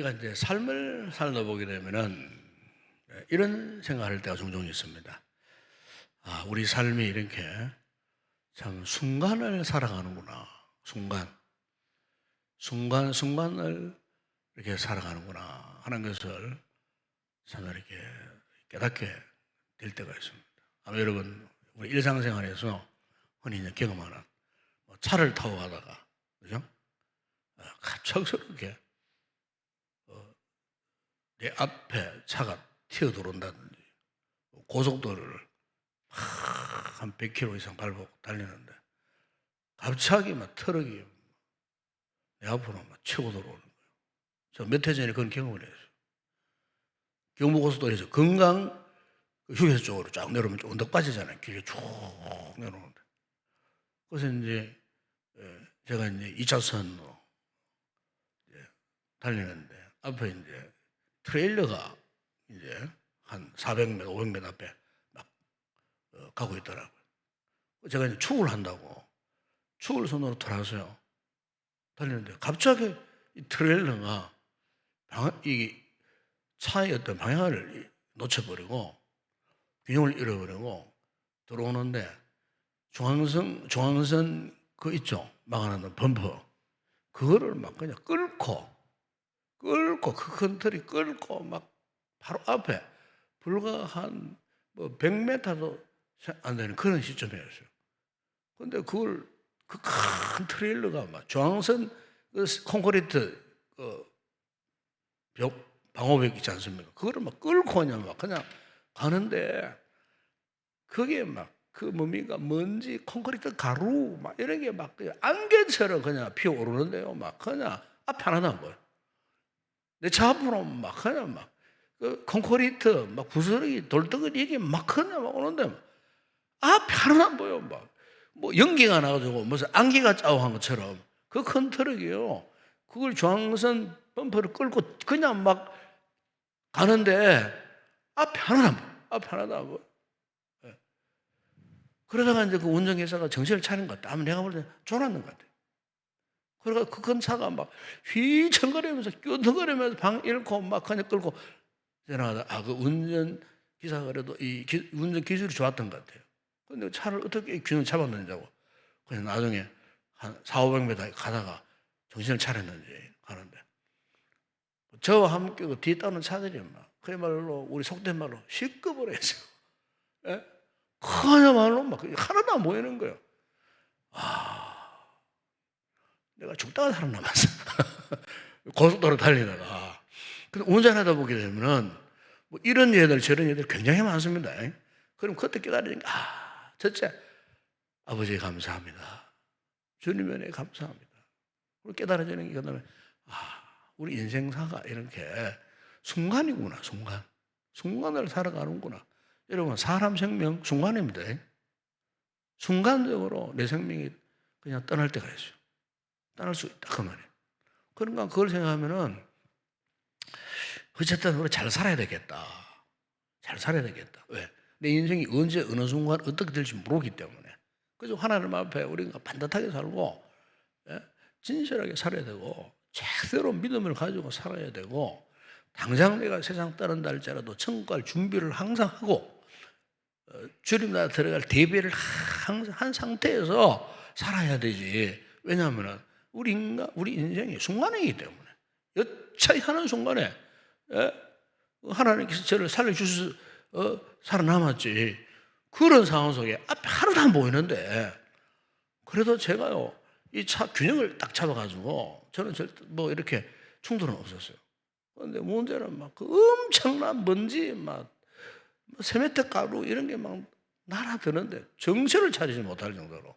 우리가 이제 삶을 살다 보게 되면은 이런 생각할 때가 종종 있습니다. 아, 우리 삶이 이렇게 참 순간을 살아가는구나. 순간을 이렇게 살아가는구나 하는 것을 참 이렇게 깨닫게 될 때가 있습니다. 아마 여러분, 우리 일상생활에서 흔히 이제 경험하는 차를 타고 가다가, 그죠? 갑작스럽게 내 앞에 차가 튀어 들어온다든지, 고속도로를 한 100km 이상 밟고 달리는데 갑자기 막 트럭이 내 앞으로 막 치고 들어오는 거예요. 저 몇 해 전에 그런 경험을 했어요. 경부고속도로에서 건강 휴게소 쪽으로 쫙 내려오면 언덕 빠지잖아요. 길에 쭉 내려오는데. 그래서 이제 제가 이제 2차선으로 달리는데 앞에 이제 트레일러가 이제 한 400m, 500m 앞에 막 가고 있더라고요. 제가 이제 축을 한다고 축을 손으로 돌아서요. 달리는데 갑자기 이 트레일러가 이 차의 어떤 방향을 놓쳐버리고 균형을 잃어버리고 들어오는데 중앙선 그 있죠? 막아놓는 범퍼. 그거를 막 그냥 끌고 그 큰 틀이 끌고 막 바로 앞에 불과 한 뭐 100m도 안 되는 그런 시점이었어요. 근데 그걸 그 큰 트레일러가 막 중앙선 그 콘크리트 방호벽 있지 않습니까? 그거를 막 끌고 그냥 가는데 그게 막 그 뭡니까 먼지 콘크리트 가루 막 이런 게 막 안개처럼 그냥 피어오르는데요. 막 그냥 앞에 하나도 안 보여. 내 차 앞으로 막 그냥 막 그 콘크리트 막 부스러기 돌덩어리 이게 막 그냥 막 오는데 앞에 하나도 안 보여. 막 뭐 연기가 나가지고 무슨 안개가 짜고한 것처럼 그 큰 트럭이요. 그걸 중앙선 범퍼를 끌고 그냥 막 가는데 앞에 하나도 안 보여. 앞에 하나도 안 보여. 예. 그러다가 이제 그 운전기사가 정신을 차린 것 같아. 아마 내가 볼 때 졸았는 것 같아. 그러니까 그 큰 차가 막 휘청거리면서 끼어들거리면서 방 잃고 막 그냥 끌고 지나가다 그 운전기사가 그래도 운전 기술이 좋았던 것 같아요. 근데 차를 어떻게 균형 잡았는지하고 그냥 나중에 한 400~500m 가다가 정신을 차렸는지 가는데 저와 함께 그 뒤에 따는 차들이 막 그야말로 우리 속된 말로 시끄러워 했어요. 예? 그야말로 막 하나도 안 보이는 거예요. 아, 내가 죽다가 살아남았어. 고속도로 달리다가. 근데 운전하다 보게 되면은 뭐 이런 예들 저런 예들 굉장히 많습니다. 그럼 그때 깨달으니까 첫째 아버지 감사합니다. 주님 은혜 감사합니다. 그리고 깨달아지는 게 그다음에 우리 인생사가 이렇게 순간이구나. 순간을 살아가는구나. 여러분 사람 생명 순간입니다. 순간적으로 내 생명이 그냥 떠날 때가 있어요. 떠날 수 있다 그 말이에요. 그러니까 그걸 생각하면은 어쨌든 우리 잘 살아야 되겠다. 잘 살아야 되겠다. 왜? 내 인생이 언제 어느 순간 어떻게 될지 모르기 때문에. 그래서 하나님 앞에 우리가 반듯하게 살고 진실하게 살아야 되고 제대로 믿음을 가지고 살아야 되고 당장 내가 세상 떠난다 할지라도 천국 갈 준비를 항상 하고 주님 나라 들어갈 대비를 항상 한 상태에서 살아야 되지. 왜냐하면 우리 인생이 순간이기 때문에 여차히 하는 순간에 하나님께서 저를 살려주셔서 살아남았지. 그런 상황 속에 앞에 하나도 안 보이는데 그래도 제가요 이 차 균형을 딱 잡아가지고 저는 절대 뭐 이렇게 충돌은 없었어요. 그런데 문제는 막 그 엄청난 먼지 막 세메트 가루 이런 게 막 날아드는데 정신을 차리지 못할 정도로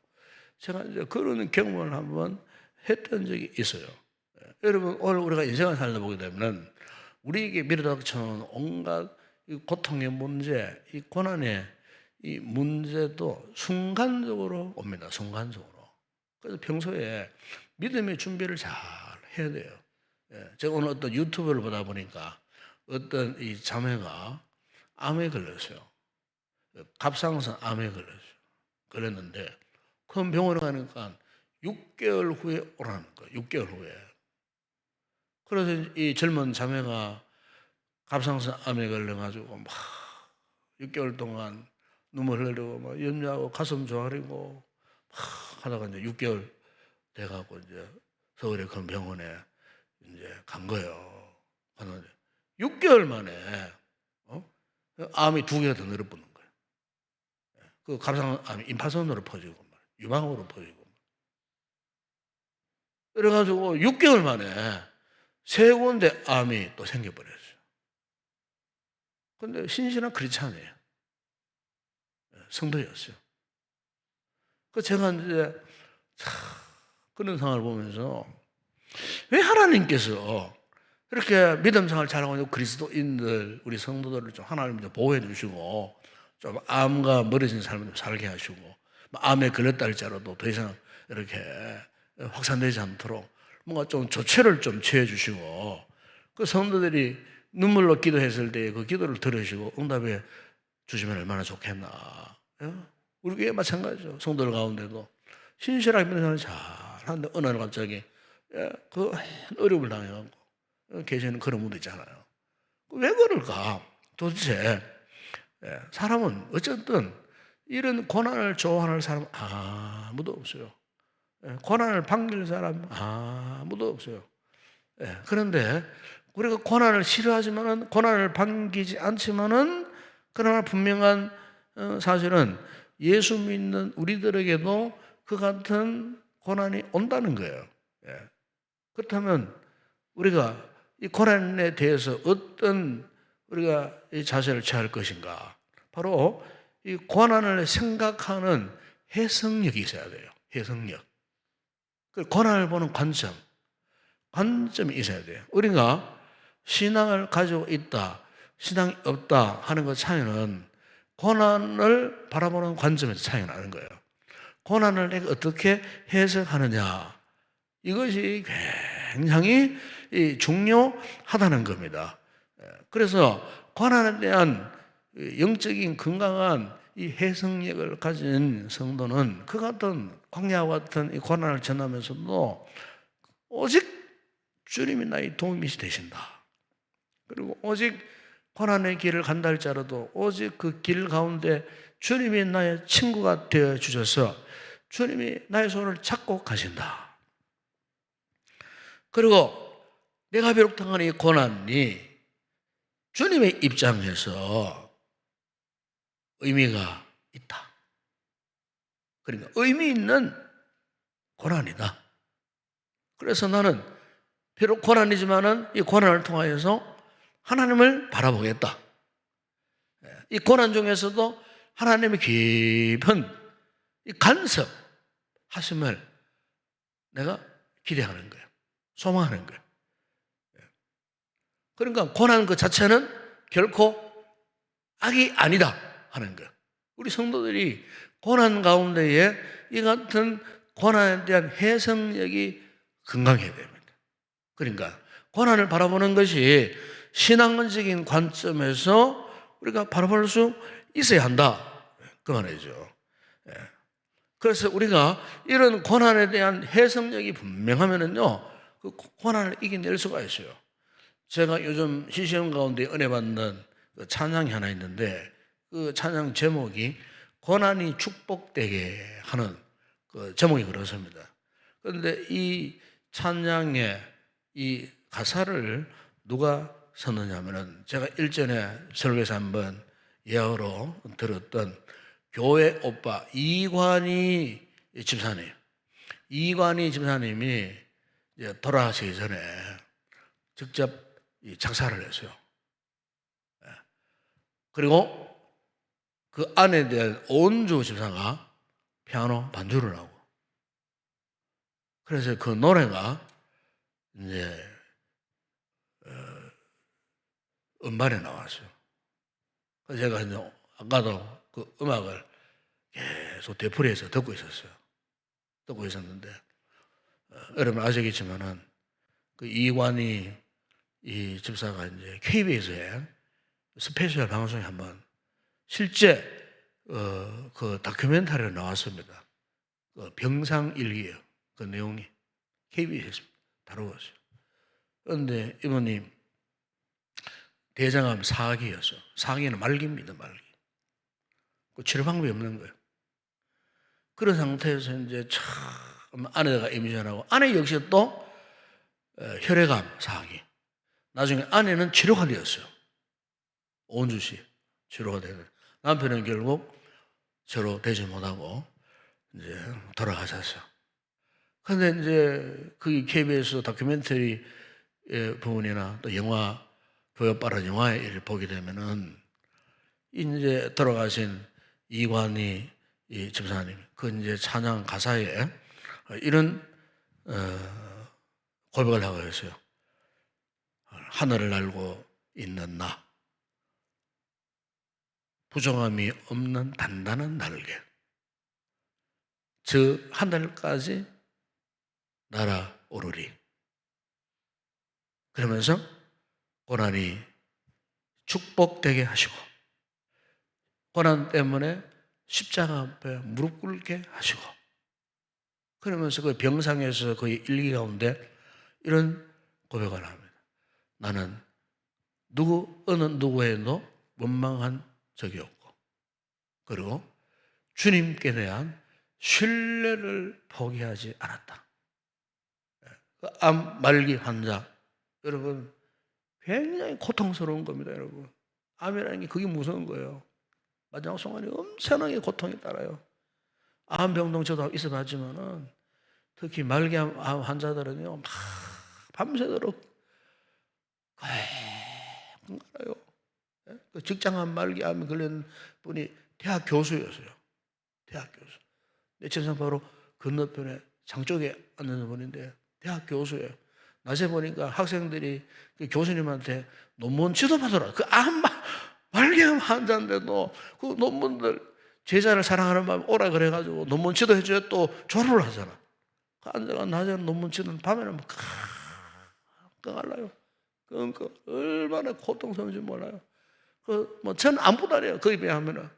제가 이제 그런 경험을 한번 했던 적이 있어요. 여러분 오늘 우리가 인생을 살다 보게 되면 우리에게 밀어닥쳐온 온갖 이 고통의 문제, 이 고난의 이 문제도 순간적으로 옵니다. 순간적으로. 그래서 평소에 믿음의 준비를 잘 해야 돼요. 제가 오늘 어떤 유튜브를 보다 보니까 어떤 이 자매가 암에 걸렸어요. 갑상선 암에 걸렸어요. 걸렸는데 그 병원에 가니까 6개월 후에 오라는 거예요. 6개월 후에. 그래서 이 젊은 자매가 갑상선암에 걸려가지고 막 6개월 동안 눈물 흘리고 막 염려하고 가슴 조아리고 막 하다가 이제 6개월 돼가고 이제 서울의 큰 병원에 이제 간 거예요. 갔는데 6개월 만에 암이 2개가 더 늘어붙는 거예요. 그 갑상암이 임파선으로 퍼지고 유방으로 퍼지고 그래가지고 6개월 만에 3군데 암이 또 생겨버렸어요. 근데 신신한 크리스찬이에요. 성도였어요. 그 제가 이제 그런 상황을 보면서 왜 하나님께서 이렇게 믿음 생활 잘하고 있는 그리스도인들, 우리 성도들을 좀 하나님 좀 보호해 주시고 좀 암과 멀어진 삶을 좀 살게 하시고 암에 걸렸다 할지라도 더 이상 이렇게 확산되지 않도록 뭔가 좀 조치를 좀 취해 주시고 그 성도들이 눈물로 기도했을 때 그 기도를 들으시고 응답해 주시면 얼마나 좋겠나. 우리 교회 마찬가지죠. 성도들 가운데도 신실하게 믿는 사람이 잘하는데 어느 날 갑자기 그 어려움을 당해갖고 계시는 그런 분도 있잖아요. 왜 그럴까? 도대체 사람은 어쨌든 이런 고난을 좋아하는 사람 아무도 없어요. 고난을 반길 사람 아무도 없어요. 그런데 우리가 고난을 싫어하지만은 고난을 반기지 않지만은 그러나 분명한 사실은 예수 믿는 우리들에게도 그 같은 고난이 온다는 거예요. 그렇다면 우리가 이 고난에 대해서 어떤 우리가 이 자세를 취할 것인가? 바로 이 고난을 생각하는 해석력이 있어야 돼요. 해석력. 그 고난을 보는 관점이 있어야 돼요. 우리가 신앙을 가지고 있다, 신앙이 없다 하는 것 차이는 고난을 바라보는 관점에서 차이가 나는 거예요. 고난을 내가 어떻게 해석하느냐, 이것이 굉장히 중요하다는 겁니다. 그래서 고난에 대한 영적인 건강한 이 해석력을 가진 성도는 그 같은 광야와 같은 이 고난을 전하면서도 오직 주님이 나의 도움이 되신다. 그리고 오직 고난의 길을 간다 할지라도 오직 그 길 가운데 주님이 나의 친구가 되어 주셔서 주님이 나의 손을 잡고 가신다. 그리고 내가 비록 당한 이 고난이 주님의 입장에서 의미가 있다. 그러니까 의미 있는 고난이다. 그래서 나는 비록 고난이지만은 이 고난을 통하여서 하나님을 바라보겠다. 이 고난 중에서도 하나님의 깊은 이 간섭하심을 내가 기대하는 거예요. 소망하는 거예요. 그러니까 고난 그 자체는 결코 악이 아니다 하는 거예요. 우리 성도들이 고난 가운데에 이 같은 고난에 대한 해석력이 건강해야 됩니다. 그러니까 고난을 바라보는 것이 신앙적인 관점에서 우리가 바라볼 수 있어야 한다. 그 말이죠. 그래서 우리가 이런 고난에 대한 해석력이 분명하면은요, 그 고난을 이겨낼 수가 있어요. 제가 요즘 CCM 가운데 은혜 받는 그 찬양이 하나 있는데 그 찬양 제목이 고난이 축복되게 하는 그 제목이 그렇습니다. 그런데 이 찬양의 이 가사를 누가 썼느냐면은 제가 일전에 설교에서 한번 예어로 들었던 교회 오빠 이관희 집사님이 이제 돌아가시기 전에 직접 작사를 했어요. 그리고 그 아내에 대한 온주 집사가 피아노 반주를 하고, 그래서 그 노래가 이제 음반에 나왔어요. 그래서 제가 이제 아까도 그 음악을 계속 되풀이해서 듣고 있었는데 여러분 아시겠지만은 그 이관희 이 집사가 이제 KBS에 스페셜 방송에 한번 실제 그 다큐멘터리가 나왔습니다. 그 병상일기예요. 그 내용이 KBS에서 다루었어요. 그런데 이분이 대장암 4기였어. 4기는 말기입니다, 말기. 그 치료 방법이 없는 거예요. 그런 상태에서 이제 참 아내가 임신하고, 아내 역시 또 혈액암 4기. 나중에 아내는 치료가 되었어요. 온주시 치료가 되는. 남편은 결국 치료 되지 못하고 이제 돌아가셨어요. 근데 이제 그 KBS 다큐멘터리 부분이나 또 영화, 교육바라 영화에 보게 되면은 이제 돌아가신 이관희 이 집사님, 그 이제 찬양 가사에 이런 고백을 하고 있어요. 하늘을 날고 있는 나, 부정함이 없는 단단한 날개, 저 하늘까지 날아오르리. 그러면서 고난이 축복되게 하시고, 고난 때문에 십자가 앞에 무릎 꿇게 하시고, 그러면서 그 병상에서 거의 일기 가운데 이런 고백을 합니다. 나는 어느 누구에도 원망한 적이 없고, 그리고 주님께 대한 신뢰를 포기하지 않았다. 암 말기 환자, 여러분 굉장히 고통스러운 겁니다, 여러분. 암이라는 게 그게 무서운 거예요. 마지막 순간에 엄청나게 고통이 따라요. 암병동 저도 있어봤지만은 특히 말기암 환자들은요, 막 밤새도록 알아요. 그 직장암 말기암에 걸린 분이 대학 교수였어요. 대학 교수. 내 천상 바로 건너편에 장쪽에 앉는 분인데 대학 교수예요. 낮에 보니까 학생들이 그 교수님한테 논문 지도받으라. 그 말기암 환자인데도 그 논문들 제자를 사랑하는 마음 오라 그래가지고 논문 지도해줘야 또 졸업을 하잖아. 그 앉아가 낮에는 논문 지도는 밤에는 막 끙알라요. 끙끙 얼마나 고통스러운지 몰라요. 전 아무것도 안 해요. 거기에 비하면은.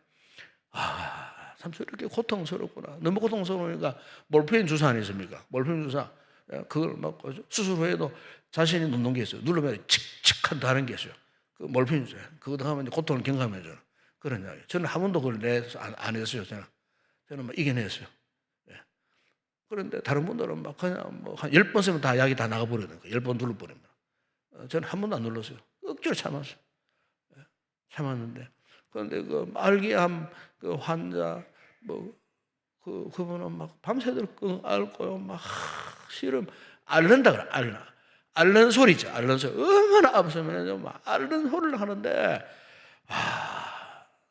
참 저렇게 고통스럽구나. 너무 고통스러우니까 몰피인 주사 아니십니까? 몰피인 주사. 그걸 먹고 수술 후에도 자신이 놓는 게 있어요. 누르면 칙칙한다 하는 게 있어요. 그 몰피인 주사. 그거 하면 고통을 경감해줘요. 그런 이야기. 저는 한 번도 그걸 안 했어요. 저는 막 이겨냈어요. 그런데 다른 분들은 막 그냥 뭐 한 10번 쓰면 다 약이 다 나가버리는 거예요. 10번 눌러버리면. 저는 한 번도 안 눌렀어요. 억지로 참았어요. 참았는데. 그런데 그 말기암 그 환자, 그분은 막 밤새도록 앓고요. 막 씨름 앓는다 그래. 앓는 소리죠. 앓는 소리. 얼마나 아프면 막 앓는 소리를 하는데,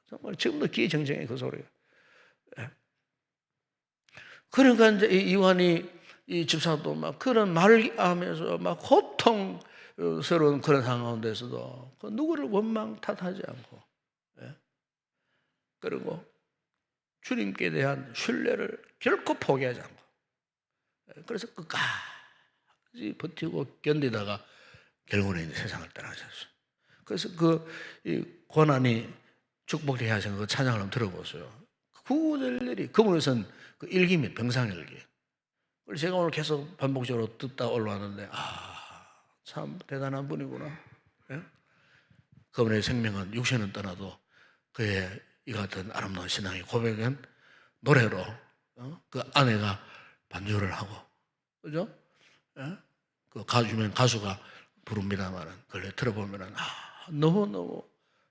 정말 지금도 기정정해 그 소리가. 그러니까 이제 이완이 이 집사도 막 그런 말기암에서 막 고통스러운 그런 상황 가운데서도 그 누구를 원망 탓하지 않고, 그리고 주님께 대한 신뢰를 결코 포기하지 않고, 그래서 끝까지 버티고 견디다가 결국은 이제 세상을 떠나셨어요. 그래서 이 고난이 축복되게 하신 그 찬양을 한번 들어보세요. 구절들이 그분에선 그 일기입니다. 병상일기. 그래서 제가 오늘 계속 반복적으로 듣다 올라왔는데, 참 대단한 분이구나. 예? 그분의 생명은 육신은 떠나도 그의 이 같은 아름다운 신앙의 고백은 노래로 그 아내가 반주를 하고, 그죠? 예? 그 유명 가수가 부릅니다만은 그걸 들어보면은 너무너무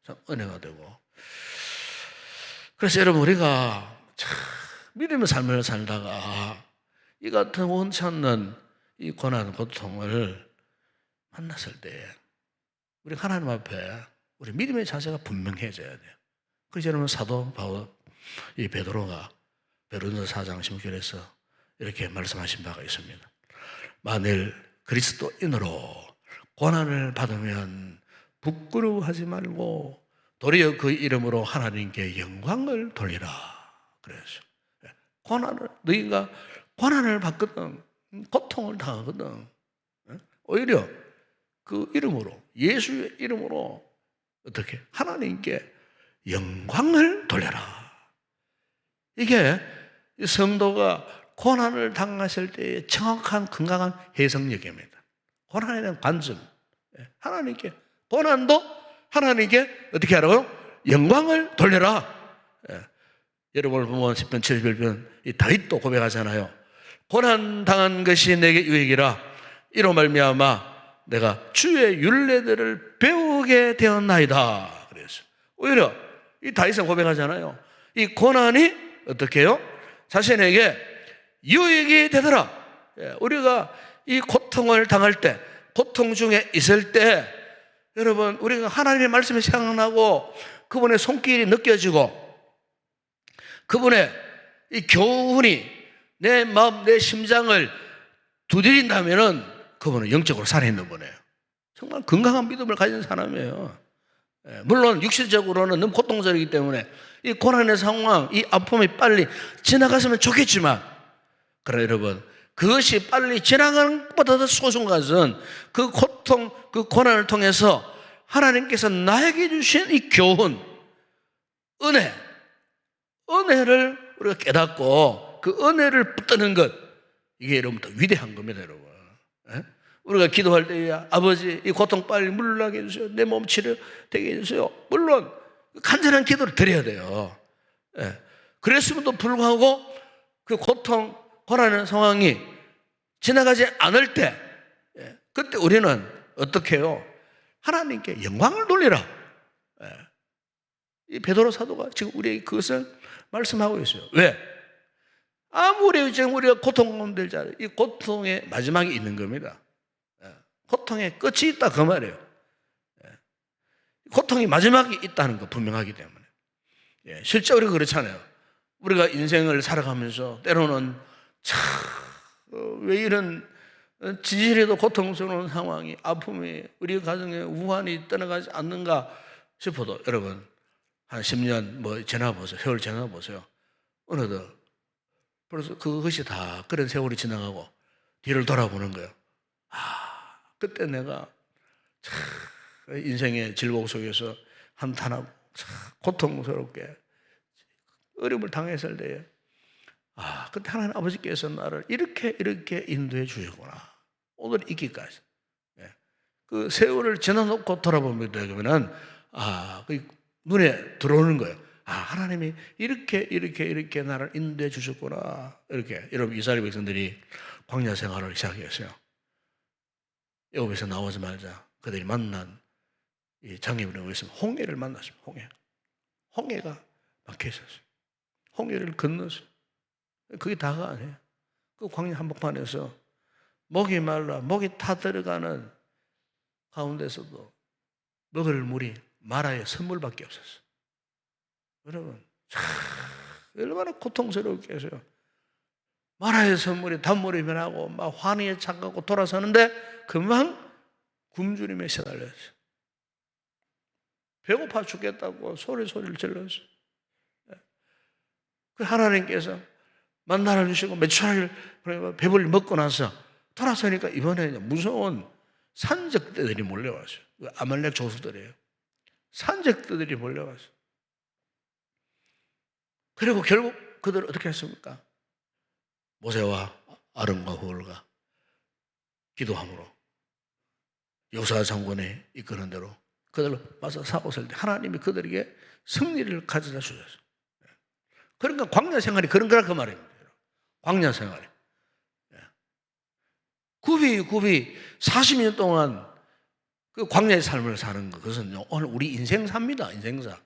참 은혜가 되고. 그래서 여러분, 우리가 참 믿음의 삶을 살다가 이 같은 원치 않는 이 고난, 고통을 만났을 때 우리 하나님 앞에 우리 믿음의 자세가 분명해져야 돼요. 그래서 여러분, 사도 바울 이 베드로가 베드로전서 4장 16절에서 이렇게 말씀하신 바가 있습니다. 만일 그리스도인으로 고난을 받으면 부끄러워하지 말고 도리어 그 이름으로 하나님께 영광을 돌리라 그랬어요. 너희가 고난을 받거든, 고통을 당하거든, 오히려 그 이름으로, 예수의 이름으로 어떻게 하나님께 영광을 돌려라. 이게 성도가 고난을 당하실 때의 정확한 건강한 해석력입니다. 고난에 대한 관점. 하나님께, 고난도 하나님께 어떻게 하라고요? 영광을 돌려라. 여러분을 보면 10편 71편 이 다윗도 고백하잖아요. 고난 당한 것이 내게 유익이라. 이로 말미암아 내가 주의 율례들을 배우게 되었나이다. 그래서 오히려 이 다윗은 고백하잖아요. 이 고난이 어떻게 해요? 자신에게 유익이 되더라. 우리가 이 고통을 당할 때, 고통 중에 있을 때, 여러분 우리가 하나님의 말씀이 생각나고 그분의 손길이 느껴지고 그분의 이 교훈이 내 마음, 내 심장을 두드린다면은 그분은 영적으로 살아있는 분이에요. 정말 건강한 믿음을 가진 사람이에요. 물론 육신적으로는 너무 고통스럽기 때문에 이 고난의 상황, 이 아픔이 빨리 지나갔으면 좋겠지만, 그러나 여러분 그것이 빨리 지나가는 것보다 더 소중한 것은 그 고통, 그 고난을 통해서 하나님께서 나에게 주신 이 교훈, 은혜를 우리가 깨닫고 그 은혜를 붙드는 것, 이게 여러분 더 위대한 겁니다, 여러분. 우리가 기도할 때 아버지 이 고통 빨리 물러나게 해주세요. 내 몸 치료되게 해주세요. 물론 간절한 기도를 드려야 돼요. 그랬음에도 불구하고 그 고통, 고난의 상황이 지나가지 않을 때, 그때 우리는 어떻게 해요? 하나님께 영광을 돌리라. 이 베드로 사도가 지금 우리에게 그것을 말씀하고 있어요. 왜? 아무리 지금 우리가 고통 가운데 이 고통의 마지막이 있는 겁니다. 고통의 끝이 있다 그 말이에요. 고통이 마지막이 있다는 거 분명하기 때문에. 실제 우리가 그렇잖아요. 우리가 인생을 살아가면서 때로는 왜 이런 지질에도 고통스러운 상황이, 아픔이 우리 가정에 우환이 떠나가지 않는가 싶어도 여러분 한 10년 뭐 지나보세요. 세월 지나보세요. 어느덧 벌써 그것이 다 그런 세월이 지나가고 뒤를 돌아보는 거예요. 그때 내가 참 인생의 질곡 속에서 한탄하고 참 고통스럽게 어려움을 당했을 때에 그때 하나님 아버지께서 나를 이렇게 인도해 주셨구나. 오늘 있기까지. 그 세월을 지나놓고 돌아보면 그러면은 그 눈에 들어오는 거예요. 하나님이 이렇게 나를 인도해 주셨구나. 이렇게 여러분 이스라엘 백성들이 광야 생활을 시작했어요. 애굽에서 나오지 말자 그들이 만난 이 장애물에 있으면 홍해를 만났습니다. 홍해가 막혀 있었어요. 홍해를 건넜어요. 그게 다가 아니에요. 그 광야 한복판에서 목이 말라 목이 타들어가는 가운데서도 먹을 물이 마라의 선물밖에 없었어요. 여러분 얼마나 고통스럽게 해서요. 마라의 선물이 단물이 변하고 막 환희에 착하고 돌아서는데 금방 굶주림에 시달렸어요. 배고파 죽겠다고 소리를 질렀어요. 그 하나님께서 만나를 주시고 메추라기를 배불리 먹고 나서 돌아서니까 이번에 무서운 산적들이 몰려왔어요. 아말렉 조수들이에요. 산적들이 몰려왔어요. 그리고 결국 그들은 어떻게 했습니까? 모세와 아론과 후울과 기도함으로 여호수아 장군이 이끄는 대로 그들로 맞서 싸웠을 때 하나님이 그들에게 승리를 가져다 주셨어요. 그러니까 광야 생활이 그런 거라 그 말입니다. 광야 생활이. 굽이 40년 동안 그 광야의 삶을 사는 거, 그것은 오늘 우리 인생사입니다. 인생사.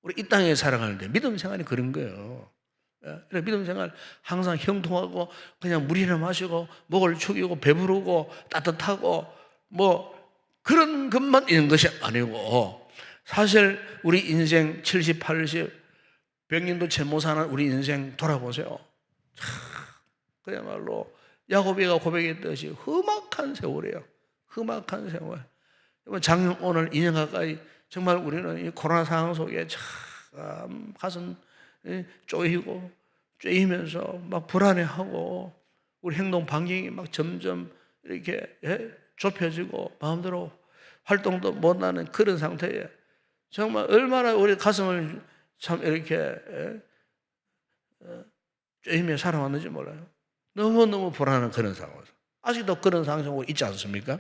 우리 이 땅에 살아가는데 믿음 생활이 그런 거예요. 믿음 생활 항상 형통하고 그냥 물이나 마시고 목을 축이고 배부르고 따뜻하고 뭐 그런 것만 있는 것이 아니고 사실 우리 인생 70, 80, 100년도 채 못 사는 우리 인생 돌아보세요. 그야말로 야고비가 고백했듯이 험악한 세월이에요. 험악한 세월. 작년 오늘 2년 가까이 정말 우리는 이 코로나 상황 속에 참 가슴 쪼이면서 막 불안해하고 우리 행동 반경이 막 점점 이렇게 좁혀지고 마음대로 활동도 못하는 그런 상태에 정말 얼마나 우리 가슴을 참 이렇게 쪼이며 살아왔는지 몰라요. 너무너무 불안한 그런 상황에서 아직도 그런 상황 속에 있지 않습니까?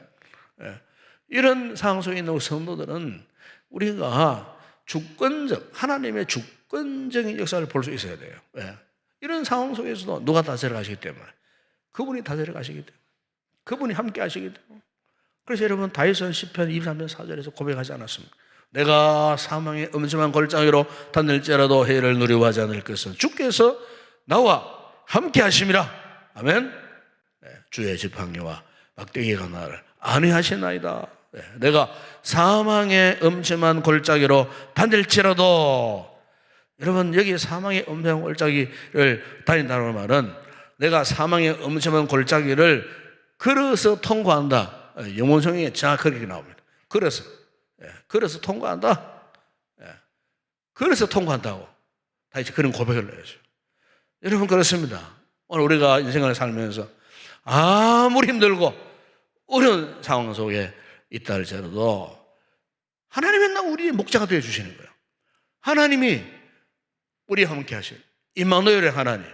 예. 이런 상황 속에 있는 성도들은 우리가 주권적, 하나님의 주권적인 역사를 볼 수 있어야 돼요. 예. 이런 상황 속에서도 누가 다스려 가시기 때문에, 그분이 다스려 가시기 때문에, 그분이 함께 하시기 때문에. 그래서 여러분 다윗은 시편 23편 4절에서 고백하지 않았습니까? 내가 사망의 음침한 골짜기로 다닐지라도 해를 누리고 하지 않을 것은 주께서 나와 함께 하심이라. 아멘. 주의 지팡이와 막대기가 나를 안위하시나이다. 내가 사망의 음침한 골짜기로 다닐지라도, 여러분 여기 사망의 음침한 골짜기를 다닌다는 말은 내가 사망의 음침한 골짜기를 걸어서 통과한다. 영문성에 정확하게 나옵니다. 걸어서 통과한다. 걸어서 통과한다고 다시 그런 고백을 해야죠. 여러분 그렇습니다. 오늘 우리가 인생을 살면서 아무리 힘들고 어려운 상황 속에 있다 할지라도 하나님은 우리의 목자가 되어 주시는 거예요. 하나님이 우리와 함께 하시는 임마누엘의 하나님.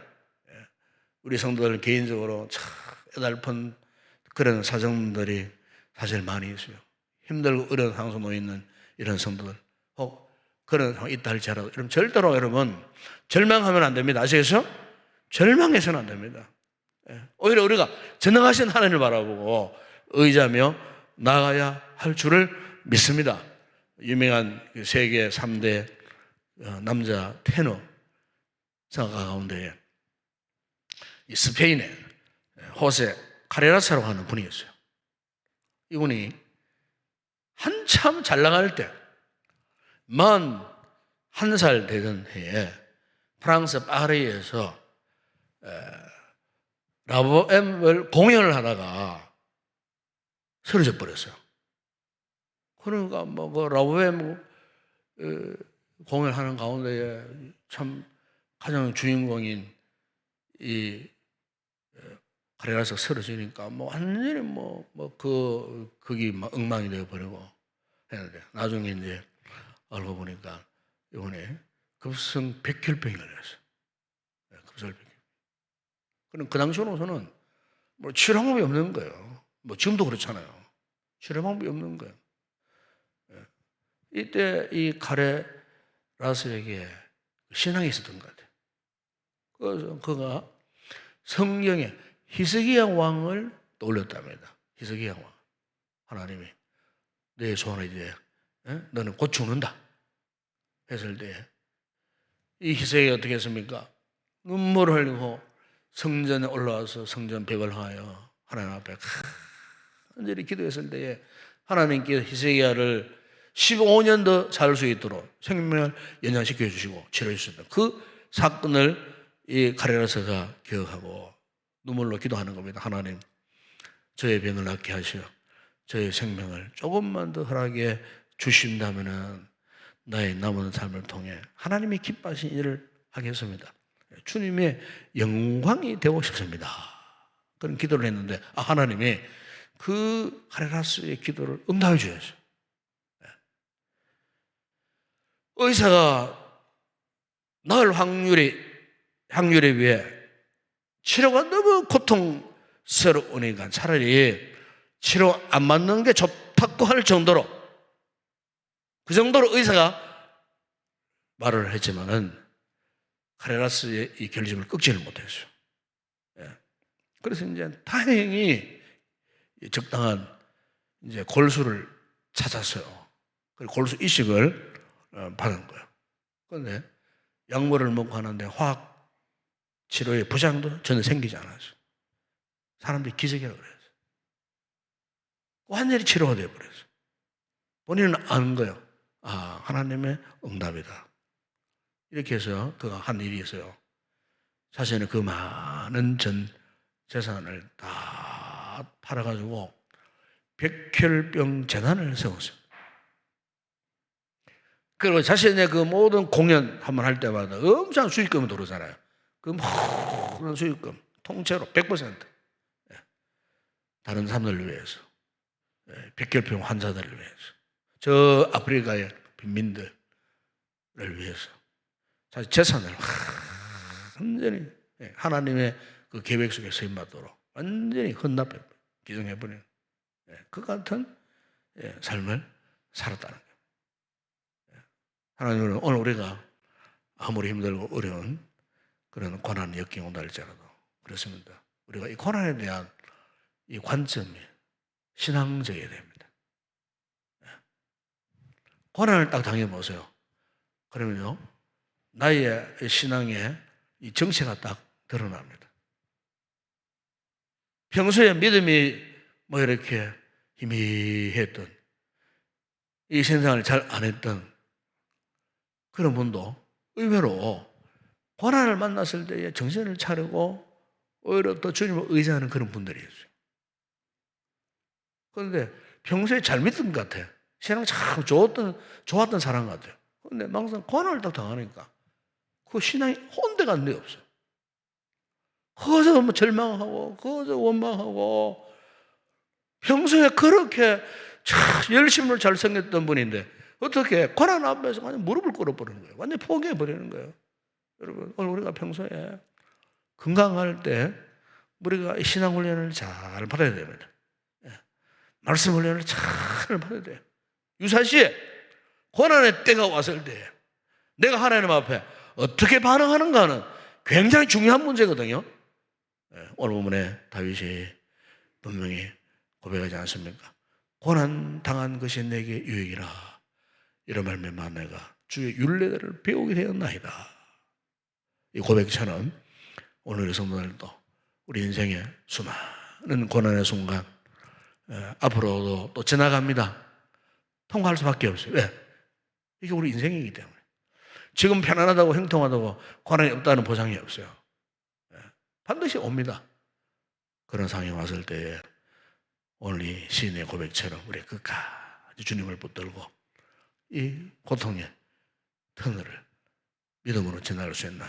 우리 성도들 개인적으로 참 애달픈 그런 사정들이 사실 많이 있어요. 힘들고 어려운 상황 속에 놓여 있는 이런 성도들, 혹 그런 상황이 있다 할지라도 여러분 절대로 여러분 절망하면 안 됩니다. 아시겠어요? 절망해서는 안 됩니다. 오히려 우리가 전능하신 하나님을 바라보고 의지하며 나가야 할 줄을 믿습니다. 유명한 세계 3대 남자 테너 성가 가운데 스페인의 호세 카레라스라고 하는 분이 있어요. 이분이 한참 잘 나갈 때 41살 되던 해에 프랑스 파리에서 라보엠을 공연을 하다가 쓰러져 버렸어요. 그러니까 그 라보엠 공연하는 가운데에 참 가장 주인공인 이 카레라스가 쓰러지니까 완전히 거기 엉망이 되어 버리고 했는데, 나중에 이제 알고 보니까 이번에 급성 백혈병이 걸렸어요. 급성백혈. 그럼 그 당시로서는 치료 방법이 없는 거예요. 지금도 그렇잖아요. 치료 방법이 없는 거예요. 이때 이 카레라스에게 신앙이 있었던 것 같아요. 그래서 그가 성경에 히스기야 왕을 떠올렸답니다. 히스기야 왕. 하나님이 내 소원을 이제 너는 곧 죽는다 했을 때 이 히스기야가 어떻게 했습니까? 눈물을 흘리고 성전에 올라와서 성전 벽을 향하여 하나님 앞에 간절히 기도했을 때에 하나님께서 히스기야를 15년 더 살 수 있도록 생명을 연장시켜 주시고 치료해 주셨다. 그 사건을 이 카레라스가 기억하고 눈물로 기도하는 겁니다. 하나님, 저의 병을 낫게 하시어 저의 생명을 조금만 더 허락해 주신다면 나의 남은 삶을 통해 하나님이 기뻐하신 일을 하겠습니다. 주님의 영광이 되고 싶습니다. 그런 기도를 했는데 하나님이 그 카레라스의 기도를 응답해 주셨어요. 의사가 나을 확률에 비해 치료가 너무 고통스러우니까 차라리 치료 안 맞는 게 좋다고 할 정도로, 그 정도로 의사가 말을 했지만은 카레라스의 이 결심을 꺾지를 못했어요. 그래서 이제 다행히 적당한 이제 골수를 찾았어요. 그리고 골수 이식을 받은 거예요. 그런데 약물을 먹고 하는데 화학 치료의 부작용도 전혀 생기지 않았어요. 사람들이 기적이라고 그랬어요. 완전히 치료가 되어버렸어요. 본인은 아는 거예요. 하나님의 응답이다. 이렇게 해서 그가 한 일이 있어요. 자신의 그 많은 전 재산을 다 팔아가지고 백혈병 재단을 세웠어요. 그리고 자신의 그 모든 공연 한번 할 때마다 엄청난 수익금이 들어오잖아요. 그 모든 수익금 통째로 100% 다른 사람들을 위해서, 백혈병 환자들을 위해서, 저 아프리카의 빈민들을 위해서 자기 재산을 완전히 하나님의 그 계획 속에 쓰임받도록 완전히 헌납해요. 기증해버리는 그 같은 삶을 살았다는 거예요. 하나님은 오늘 우리가 아무리 힘들고 어려운 그런 고난을 역경온다 할지라도 그렇습니다. 우리가 이 고난에 대한 이 관점이 신앙적이어야 됩니다. 고난을 딱 당해보세요. 그러면요, 나의 신앙의 이 정체가 딱 드러납니다. 평소에 믿음이 뭐 이렇게 희미했던, 이 신앙을 잘 안 했던 그런 분도 의외로 고난을 만났을 때에 정신을 차리고 오히려 또 주님을 의지하는 그런 분들이 있어요. 그런데 평소에 잘 믿던 것 같아요. 신앙 참 좋았던 사람 같아요. 그런데 막상 고난을 딱 당하니까 그 신앙이 혼대가 안 돼 없어요. 거기서 뭐 절망하고, 거기서 원망하고, 평소에 그렇게 참 열심을 잘 생겼던 분인데 어떻게 고난 앞에서 완전 무릎을 꿇어버리는 거예요. 완전 포기해버리는 거예요. 여러분, 오늘 우리가 평소에 건강할 때 우리가 신앙 훈련을 잘 받아야 됩니다. 말씀 훈련을 잘 받아야 돼요. 유사시에 고난의 때가 왔을 때 내가 하나님 앞에 어떻게 반응하는가는 굉장히 중요한 문제거든요. 오늘 본문에 다윗이 분명히 고백하지 않습니까? 고난 당한 것이 내게 유익이라. 이런 말미암아 내가 주의 율례들을 배우게 되었나이다. 이 고백처럼 오늘 우리 성도들도 우리 인생의 수많은 고난의 순간 앞으로도 또 지나갑니다. 통과할 수밖에 없어요. 왜? 이게 우리 인생이기 때문에. 지금 편안하다고 행통하다고 고난이 없다는 보장이 없어요. 반드시 옵니다. 그런 상황이 왔을 때에 오늘 이 시인의 고백처럼 우리 끝까지 주님을 붙들고 이 고통의 터널을 믿음으로 지나갈 수 있는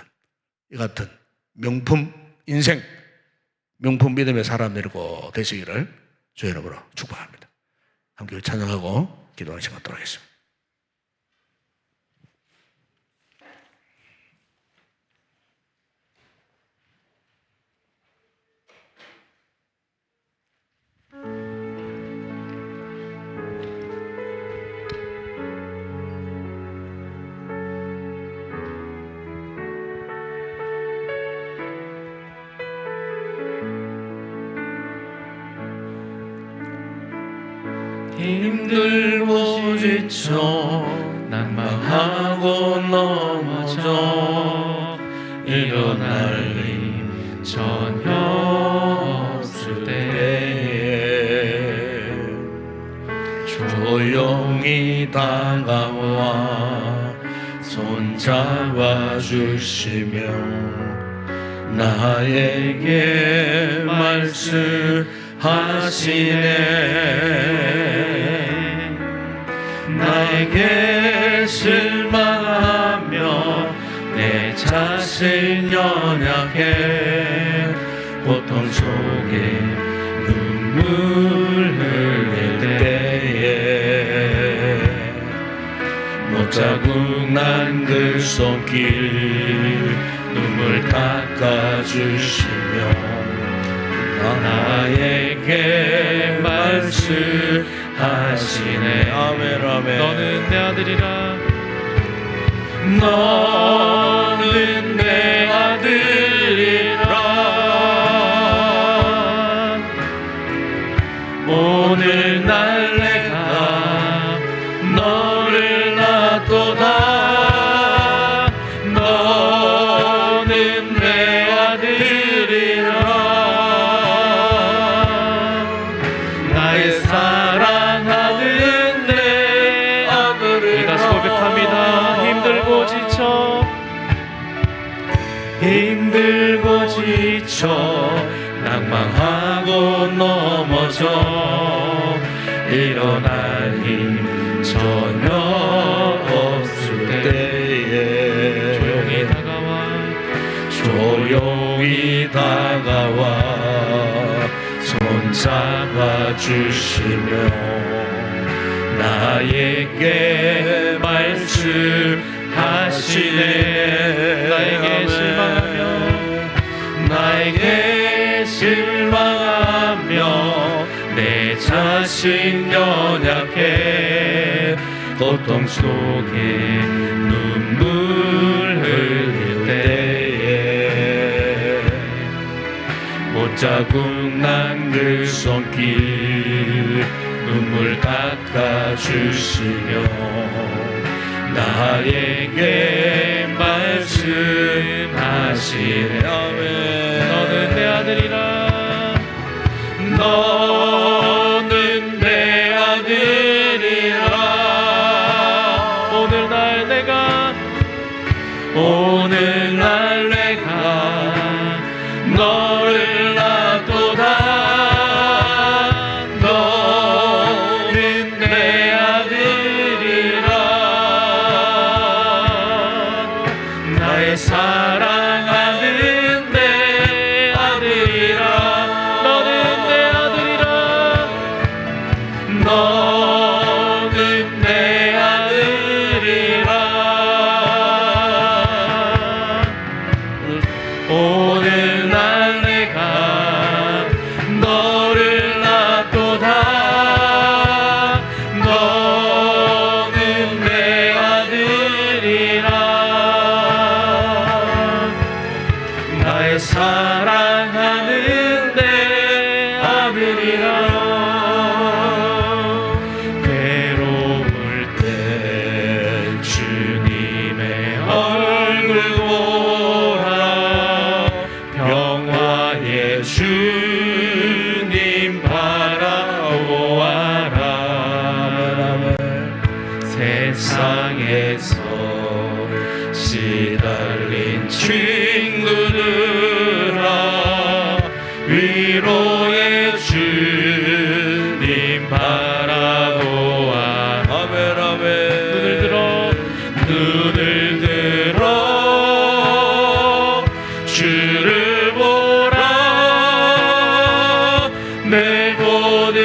이 같은 명품 인생, 명품 믿음의 사람들이고 되시기를 주의 이름으로 축복합니다. 함께 찬양하고 기도하는 시간 갖도록 하겠습니다. 힘들고 지쳐 낭망하고 넘어져 일어날 힘 전혀 없을 때에 조용히 다가와 손잡아 주시며 나에게 말씀하시네. 나에게 실망하며 내 자신 연약해 고통 속에 눈물 흘릴 때에 못자국 난 그 손길 눈물 닦아주시며 나에게 말씀하시네. 아멘 아멘. 너는 내 아들이라. 너는 내 아들이라. 오늘 날 내가 너를 놔도다. 너는 내 아들이라. 나의 사랑하는 내 아들이라. 다시 고백합니다. 힘들고 지쳐 낭망하고 넘어져 일어날 힘 전혀 없을 때에 조용히 다가와 손잡아 주시며 나에게 말씀하시네. 나에게 실망하며 내 자신 연약해 고통 속에 눈물 흘릴 때에 못자국 난 그 손길 눈물 닦아주시며 나에게 말씀하시네. 너는 내 아들이라 너는 내 아들이라 오늘날 내가 너를 놔도다 너는 내 아들이라 나의 사랑하는 내 아들이라 너는 내 아들이라 너는 내 아들이라 오늘날 내가 너를 놔도다 너는 내 아들이라 나의 사랑하는 내 아들이라 괴로울 때 주님의 얼굴 보라 평화의 주님 바라보아라 세상에서 시달린 친구들아 위로의 주님 바라보아 아멘 아멘 눈을 들어 주를 보라 내 모든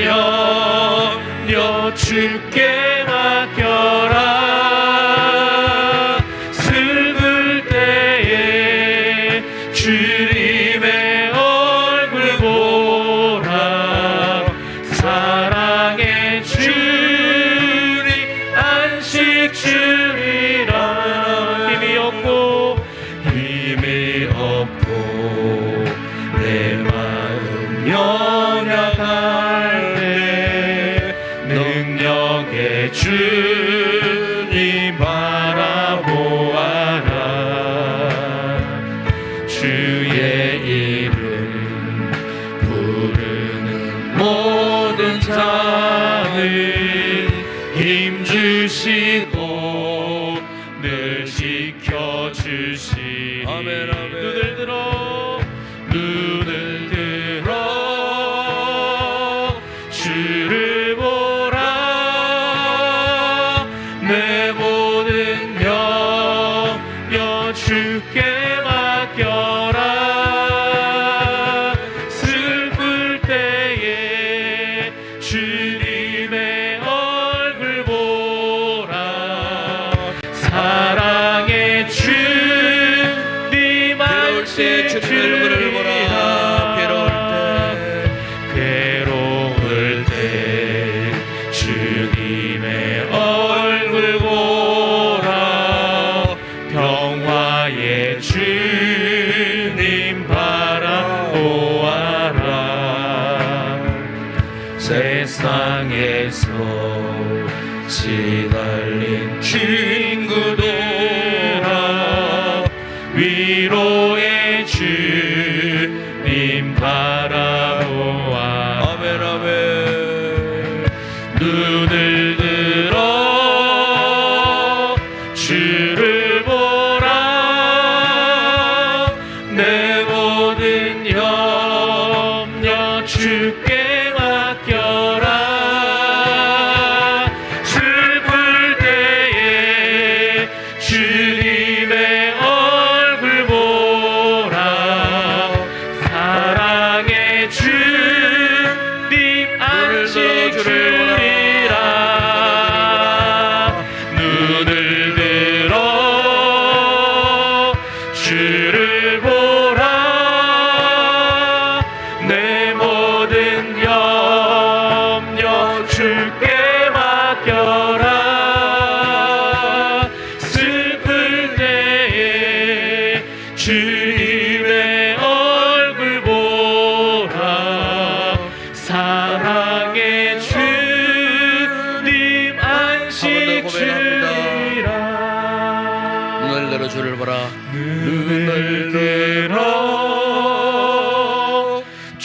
염려 주께 맡겨라 슬플 때에 주님의 얼굴 보라 사랑의 주님 안식 주리라 힘이 없고 내 마음 연약할 때 능력의 주님 바라보아라 주의 이름 부르는 모든 자는 힘주시고 늘 지켜주시니 아멘, 아멘. 눈을 들어 주를 보라 내 모든 염려 주께 맡겨라 슬플 때에 주님의 얼굴 보라 사랑의 주님 안식 주리라 괴로울 때 주님의 얼굴 보라 평화의 주님 바라보아라 세상에서 시달린 친구들아 위로의 주님 바라보아 아멘 아멘 눈을 들어 주를 보라 내 모든 염려 주께 맡겨라 슬플 때에 주님의 얼굴 보라 사랑의 주님 안식 주리라 눈을 들어 주를 보라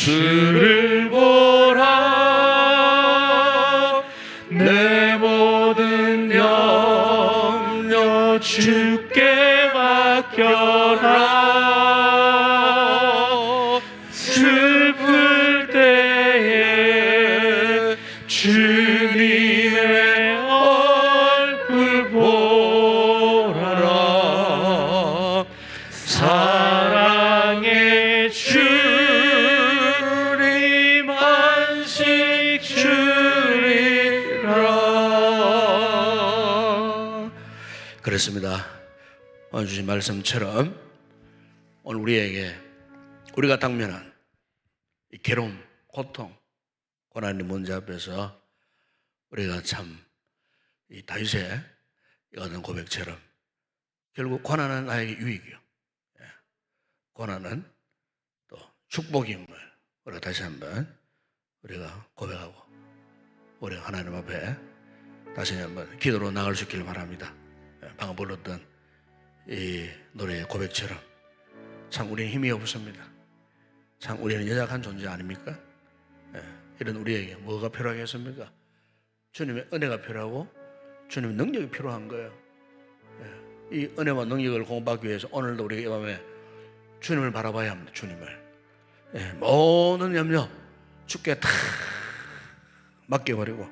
주를 보라. 내 모든 염려 주께 맡겨라. 슬플 때에 주님의 얼굴 보라. 사랑의 주님 안식 주리라. 그렇습니다. 오늘 주신 말씀처럼 오늘 우리가 당면한 이 괴로움, 고통, 고난의 문제 앞에서 우리가 참 이 다윗의 이같은 고백처럼 결국 고난은 나에게 유익이요, 고난은 또 축복임을 우리가 다시 한번 우리가 고백하고 우리가 하나님 앞에 다시 한번 기도로 나갈 수 있기를 바랍니다. 방금 불렀던 이 노래의 고백처럼 참 우리는 힘이 없습니다. 참 우리는 연약한 존재 아닙니까? 이런 우리에게 뭐가 필요하겠습니까? 주님의 은혜가 필요하고 주님의 능력이 필요한 거예요. 이 은혜와 능력을 공부하기 위해서 오늘도 우리가 이 밤에 주님을 바라봐야 합니다. 주님을 모든 염려 주께 다 맡겨버리고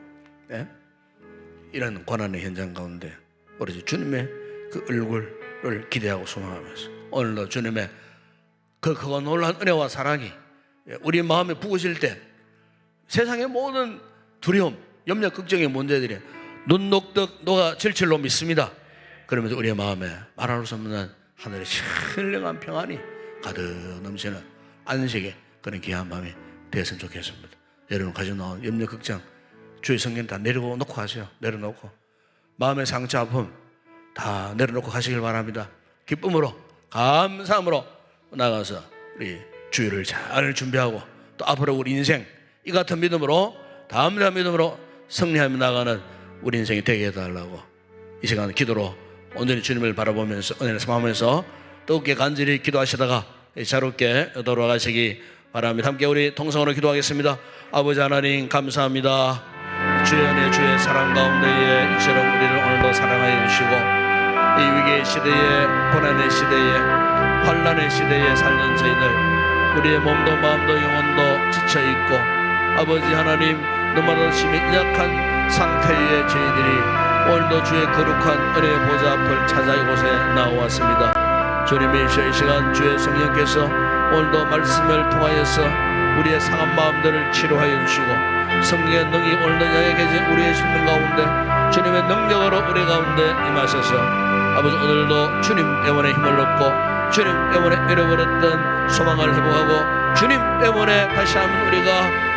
이런 고난의 현장 가운데 우리 주님의 그 얼굴을 기대하고 소망하면서 오늘도 주님의 그 크고 놀라운 은혜와 사랑이 우리 마음에 부으실 때 세상의 모든 두려움, 염려, 걱정의 문제들이 눈 녹듯 녹아 질질로 믿습니다. 그러면서 우리의 마음에 말할 수 없는 하늘의 신령한 평안이 가득 넘치는 안식의 그런 귀한 마음이 되었으면 좋겠습니다. 여러분 가지고 나온 염려, 걱정 주의 성경 다 내려놓고 가세요. 내려놓고 마음의 상처, 아픔 다 내려놓고 가시길 바랍니다. 기쁨으로 감사함으로 나가서 우리 주일을 잘 준비하고 또 앞으로 우리 인생 이 같은 믿음으로 다음 믿음으로 승리하며 나가는 우리 인생이 되게 해달라고 이 시간 기도로 온전히 주님을 바라보면서 은혜를 삼으면서 뜨겁게 간절히 기도하시다가 자유롭게 돌아가시기 바랍니다. 함께 우리 통성으로 기도하겠습니다. 아버지 하나님 감사합니다. 주의 은혜 주의 사랑 가운데에 이처럼 우리를 오늘도 사랑하여 주시고 이 위기의 시대에 고난의 시대에 환난의 시대에 살는 저희들 우리의 몸도 마음도 영혼도 지쳐있고 아버지 하나님 너무나도 심히 연약한 상태의 저희들이 오늘도 주의 거룩한 은혜의 보좌 앞을 찾아 이곳에 나왔습니다. 주님의 이 시간 주의 성령께서 오늘도 말씀을 통하여서 우리의 상한 마음들을 치료하여 주시고 성령의 능이 오늘도 약해진 우리의 심령 가운데 주님의 능력으로 우리 가운데 임하셔서 아버지 오늘도 주님 때문에 힘을 얻고 주님 때문에 잃어버렸던 소망을 회복하고 주님 때문에 다시 한번 우리가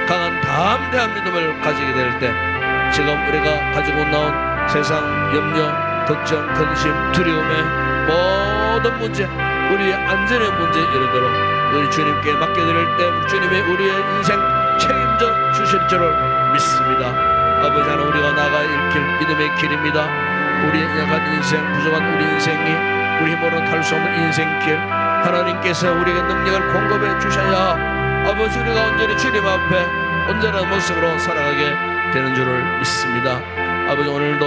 강한 담대한 믿음을 가지게 될 때 지금 우리가 가지고 나온 세상 염려, 걱정, 근심, 두려움의 모든 문제 우리의 안전의 문제 이르도록 우리 주님께 맡겨드릴 때 주님의 우리의 인생 책임져 주실 줄을 믿습니다. 아버지 하나님 우리가 나가야 할 길 믿음의 길입니다. 우리의 약한 인생 부족한 우리 인생이 우리 힘으로 탈 수 없는 인생길 하나님께서 우리에게 능력을 공급해 주셔야 아버지 우리가 온전히 주님 앞에 온전한 모습으로 살아가게 되는 줄을 믿습니다. 아버지 오늘도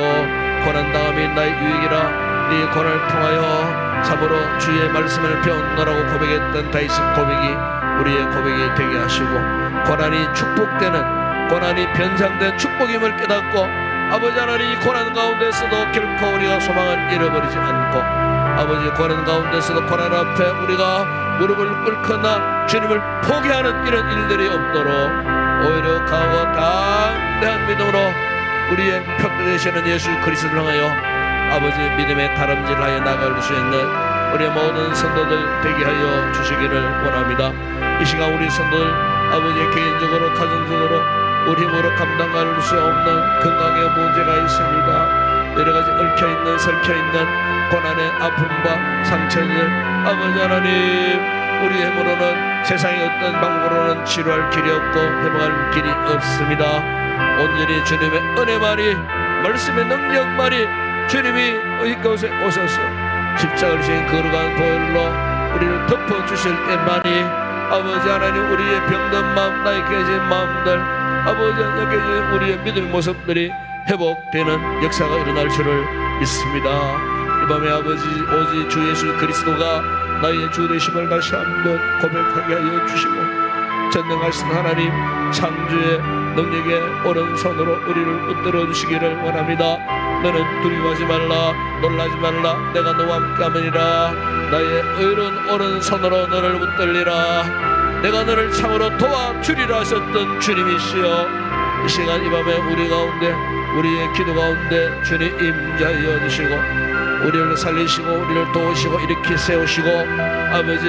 고난당함이 나의 유익이라 네 고난을 통하여 참으로 주의 말씀을 배웠노라고 고백했던 다윗의 고백이 우리의 고백이 되게 하시고 고난이 축복되는 고난이 변상된 축복임을 깨닫고 아버지 하나님 이 고난 가운데서도 결코 우리가 소망을 잃어버리지 않고 아버지 고난 가운데서도 고난 앞에 우리가 무릎을 꿇거나 주님을 포기하는 이런 일들이 없도록 오히려 강하고 담대한 믿음으로 우리의 표 되시는 예수 그리스도를 향하여 아버지 믿음의 다름질하여 나갈 수 있는 우리의 모든 성도들 되게 하여 주시기를 원합니다. 이 시간 우리 성도들 아버지 개인적으로 가정적으로 우리 힘으로 감당할 수 없는 건강의 문제가 있습니다. 여러가지 얽혀있는 설켜있는 고난의 아픔과 상처들 아버지 하나님 우리의 힘으로는 세상의 어떤 방법으로는 치료할 길이 없고 회복할 길이 없습니다. 온전히 주님의 은혜만이 말씀의 능력만이 주님이 이곳에 오셔서 십자가를 지신 거룩한 보혈로 우리를 덮어주실 때만이 아버지 하나님, 우리의 병든 마음, 나의 깨진 마음들, 아버지 하나님, 깨진 우리의 믿음의 모습들이 회복되는 역사가 일어날 줄을 믿습니다. 이 밤에 아버지, 오직 주 예수 그리스도가 나의 주 되심을 다시 한번 고백하게 하여 주시고, 전능하신 하나님 창조의 능력의 오른손으로 우리를 붙들어 주시기를 원합니다. 너는 두려워하지 말라, 놀라지 말라, 내가 너와 함께하느니라. 나의 의로운 오른손으로 너를 붙들리라. 내가 너를 참으로 도와주리라 하셨던 주님이시여, 이 시간 이 밤에 우리 가운데, 우리의 기도 가운데 주님 임재하여 주시고, 우리를 살리시고 우리를 도우시고 일으켜 세우시고, 아버지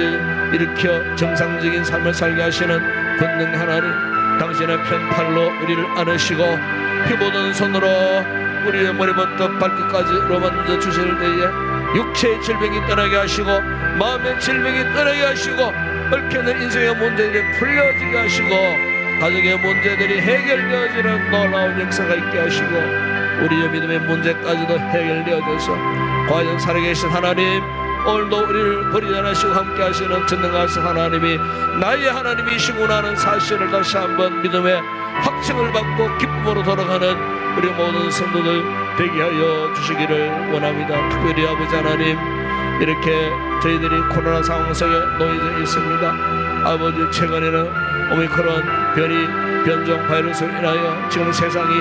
일으켜 정상적인 삶을 살게 하시는 권능 하나님, 당신의 편팔로 우리를 안으시고 피보던 손으로 우리의 머리부터 발끝까지로 만져 주실 때에 육체의 질병이 떠나게 하시고 마음의 질병이 떠나게 하시고 얽혀있는 인생의 문제들이 풀려지게 하시고 가정의 문제들이 해결되어지는 놀라운 역사가 있게 하시고 우리의 믿음의 문제까지도 해결되어져서 과연 살아계신 하나님, 오늘도 우리를 버리지 않으시고 함께 하시는 전능하신 하나님이 나의 하나님이시구나 하는 사실을 다시 한번 믿음의 확증을 받고 기쁨으로 돌아가는 우리 모든 성도들 되게 하여 주시기를 원합니다. 특별히 아버지 하나님, 이렇게 저희들이 코로나 상황 속에 놓여져 있습니다. 아버지, 최근에는 오미크론 변종 바이러스로 인하여 지금 세상이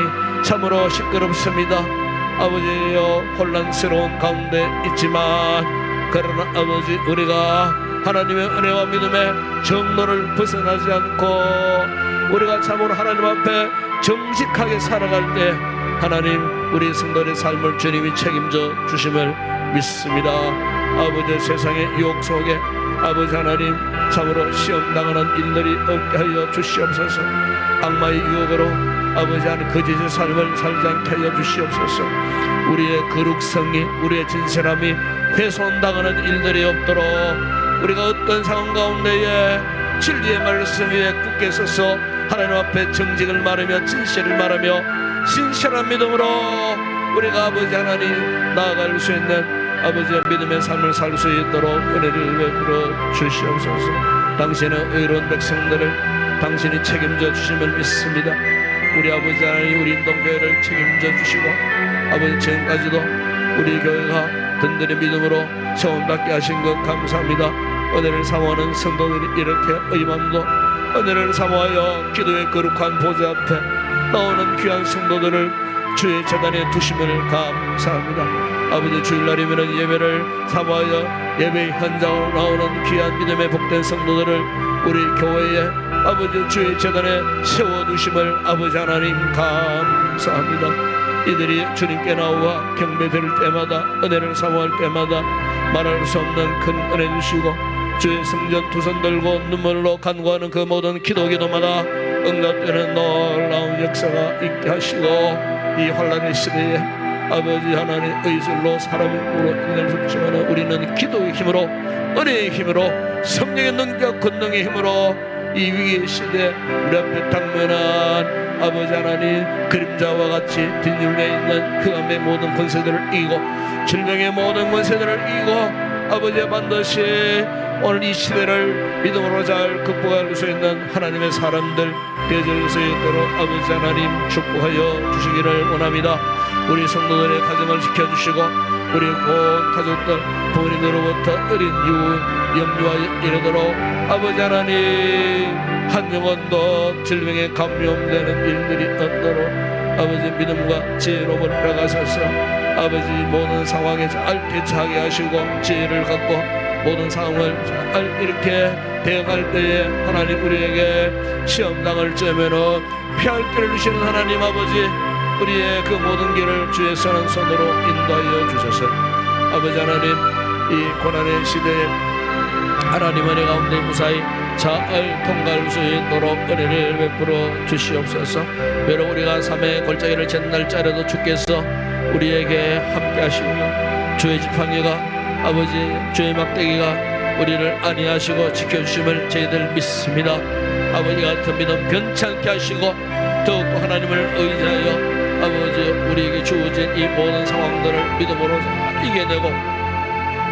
참으로 시끄럽습니다. 아버지여, 혼란스러운 가운데 있지만 그러나 아버지, 우리가 하나님의 은혜와 믿음의 정로를 벗어나지 않고 우리가 참으로 하나님 앞에 정직하게 살아갈 때 하나님, 우리 성도의 삶을 주님이 책임져 주심을 믿습니다. 아버지, 세상의 유혹 속에 아버지 하나님, 참으로 시험당하는 일들이 없게 하여 주시옵소서. 악마의 유혹으로 아버지 하나님 거짓의 삶을 살지 않게 하여 주시옵소서. 우리의 거룩성이, 우리의 진실함이 훼손당하는 일들이 없도록 우리가 어떤 상황 가운데에 진리의 말씀 위에 굳게 서서 하나님 앞에 정직을 말하며 진실을 말하며 신실한 믿음으로 우리가 아버지 하나님 나아갈 수 있는 아버지의 믿음의 삶을 살 수 있도록 은혜를 베풀어 주시옵소서. 당신의 의로운 백성들을 당신이 책임져 주심을 믿습니다. 우리 아버지 하나님, 우리 인동교회를 책임져 주시고 아버지, 지금까지도 우리 교회가 든든히 믿음으로 세움받게 하신 것 감사합니다. 은혜를 사모하는 성도들이 이렇게 의맘도 은혜를 사모하여 기도의 거룩한 보좌 앞에 나오는 귀한 성도들을 주의 재단에 두심을 감사합니다. 아버지, 주일날이면 예배를 사모하여 예배 현장으로 나오는 귀한 믿음의 복된 성도들을 우리 교회에 아버지 주의 재단에 세워두심을 아버지 하나님 감사합니다. 이들이 주님께 나와 경배드릴 때마다, 은혜를 사모할 때마다 말할 수 없는 큰 은혜 주시고 주의 성전 두 손 들고 눈물로 간구하는 그 모든 기도마다 응답되는 놀라운 역사가 있게 하시고, 이 환난의 시대에 아버지 하나님 의술로 사람의 힘으로 인할 수 없지만 우리는 기도의 힘으로, 은혜의 힘으로, 성령의 능력 권능의 힘으로 이 위기의 시대 우리 앞에 당면한 아버지 하나님 그림자와 같이 뒷줄에 있는 흑암의 모든 권세들을 이기고 질병의 모든 권세들을 이기고 아버지, 반드시 오늘 이 시대를 믿음으로 잘 극복할 수 있는 하나님의 사람들 되어질 수 있도록 아버지 하나님 축복하여 주시기를 원합니다. 우리 성도들의 가정을 지켜주시고 우리 온 가족들, 부모님으로부터 어린 유은 영유아 이르도록 아버지 하나님 한 영혼도 질병에 감염되는 일들이 없도록 아버지 믿음과 지혜로움을 나가셔서 아버지 모든 상황에 잘 대처하게 하시고 지혜를 갖고 모든 상황을 잘 이렇게 대응할 때에 하나님, 우리에게 시험당할 때면은 피할 길을 주시는 하나님 아버지, 우리의 그 모든 길을 주의 선한 손으로 인도하여 주셔서 아버지 하나님, 이 고난의 시대에 하나님 은혜 가운데 무사히 잘 통과할 수 있도록 은혜를 베풀어 주시옵소서. 비록 우리가 삶의 골짜기를 잰 날짜라도 주께서 우리에게 함께 하시며 주의 지팡이가 아버지, 주의 막대기가 우리를 안위하시고 지켜주심을 저희들 믿습니다. 아버지 같은 믿음 변찮게 하시고 더욱더 하나님을 의지하여 아버지, 우리에게 주어진 이 모든 상황들을 믿음으로 이겨내고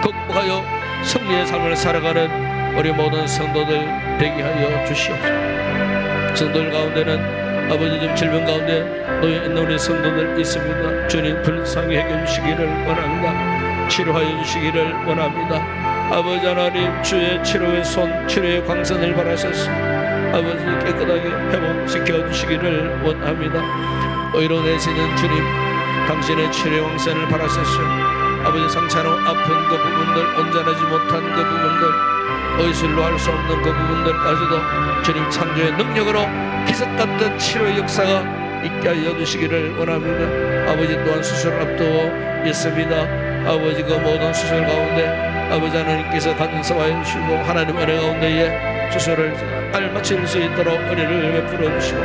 극복하여 승리의 삶을 살아가는 우리 모든 성도들 되게 하여 주시옵소서. 성도들 가운데는 아버지 좀 질병 가운데 놓여 있는 우리 성도들 있습니다. 주님 불쌍히 해결 주시기를 원합니다. 치료하여 주시기를 원합니다. 아버지 하나님 주의 치료의 손, 치료의 광선을 바라셔서 아버지 깨끗하게 회복시켜 주시기를 원합니다. 의로 내시는 주님, 당신의 치료의 광선을 바라셔서 아버지 상처로 아픈 그 부분들, 온전하지 못한 그 부분들, 의술로 할 수 없는 그 부분들까지도 주님 창조의 능력으로 기적 같은 치료의 역사가 있게 하여 주시기를 원합니다. 아버지 또한 수술을 앞두고 있습니다. 아버지 그 모든 수술 가운데 아버지 하나님께서 간섭하여 주시고 하나님 은혜 가운데에 수술을 잘 마칠 수 있도록 은혜를 베풀어 주시고